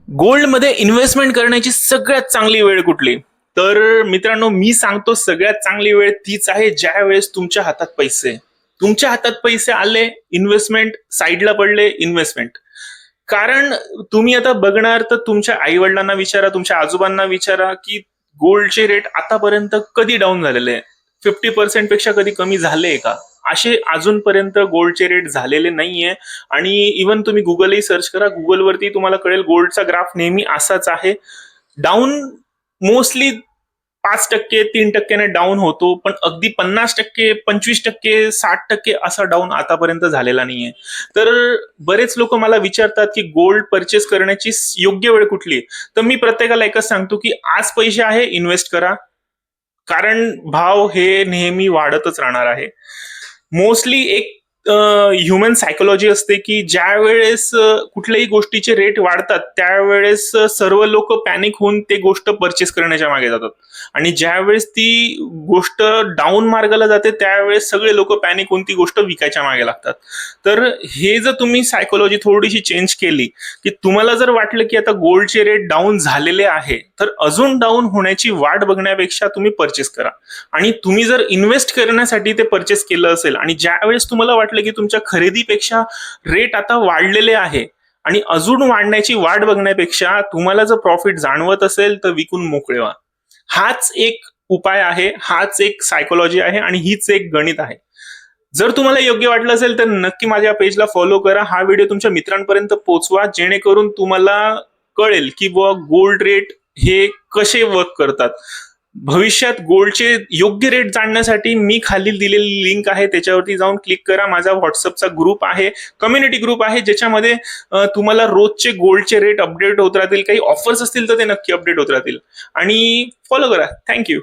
गोल्डमध्ये investment करण्याची सगळ्यात चांगली वेळ कुठली? तर मित्रांनो, मी सांगतो सगळ्यात चांगली वेळ तीच आहे ज्या वेळेस तुमच्या हातात पैसे आले, इन्व्हेस्टमेंट साईडला पडले, इन्व्हेस्टमेंट. कारण तुम्ही आता बघणार तर तुमच्या आई वडिलांना विचारा, तुमच्या आजोबांना विचारा की गोल्डचे रेट आतापर्यंत कधी डाऊन झालेले आहे, 50% पेक्षा कधी कमी झाले का? असे अजूनपर्यंत गोल्डचे रेट झालेले नाहीये. आणि इव्हन तुम्ही गुगलही सर्च करा, गुगलवरती तुम्हाला कळेल गोल्डचा ग्राफ नेहमी असाच आहे. डाऊन मोस्टली 5%, 3%ने डाऊन होतो, पण अगदी 50%, 25%, 60% असा डाऊन आतापर्यंत झालेला नाहीये. तर बरेच लोक मला विचारतात की गोल्ड परचेस करण्याची योग्य वेळ कुठली? तर मी प्रत्येकाला एकच सांगतो की आज पैसे आहे, इन्व्हेस्ट करा. कारण भाव हे नेहमी वाढतच राहणार आहे. मोस्टली एक ह्युमन सायकोलॉजी असते की ज्या वेळेस कुठल्याही गोष्टीचे रेट वाढतात त्यावेळेस सर्व लोक पॅनिक होऊन ते गोष्ट परचेस करण्याच्या मागे जातात, आणि ज्या वेळेस ती गोष्ट डाऊन मार्गाला जाते त्यावेळेस सगळे लोक पॅनिक होऊन ती गोष्ट विकायच्या मागे लागतात. तर हे जर तुम्ही सायकोलॉजी थोडीशी चेंज केली की तुम्हाला जर वाटलं की आता गोल्डचे रेट डाऊन झालेले आहे, तर अजून डाऊन होण्याची वाट बघण्यापेक्षा तुम्ही परचेस करा. आणि तुम्ही जर इन्व्हेस्ट करण्यासाठी ते परचेस केलं असेल आणि ज्यावेळेस तुम्हाला वाटलं की तुमच्या खरेदीपेक्षा रेट आता वाढलेले आहे आणि अजून वाढण्याची वाट बघण्यापेक्षा तुम्हाला जर प्रॉफिट जाणवत असेल तर विकून मोकळे व्हा. हाच एक उपाय आहे, हाच एक सायकोलॉजी आहे आणि हीच एक गणित आहे. जर तुम्हाला योग्य वाटलं असेल तर नक्की माझ्या पेजला फॉलो करा, हा व्हिडिओ तुमच्या मित्रांपर्यंत पोहोचवा, जेणेकरून तुम्हाला कळेल की गोल्ड रेट हे कसे वर्क करतात. भविष्यात गोल्डचे योग्य रेट जाणण्यासाठी मी खाली दिलेली लिंक आहे, त्याच्यावरती जाऊन क्लिक करा. माझा व्हॉट्सअपचा ग्रुप आहे, कम्युनिटी ग्रुप आहे, ज्याच्यामध्ये तुम्हाला रोजचे गोल्डचे रेट अपडेट होत राहतील. काही ऑफर्स असतील तर ते नक्की अपडेट होत राहतील. आणि फॉलो करा. थँक्यू.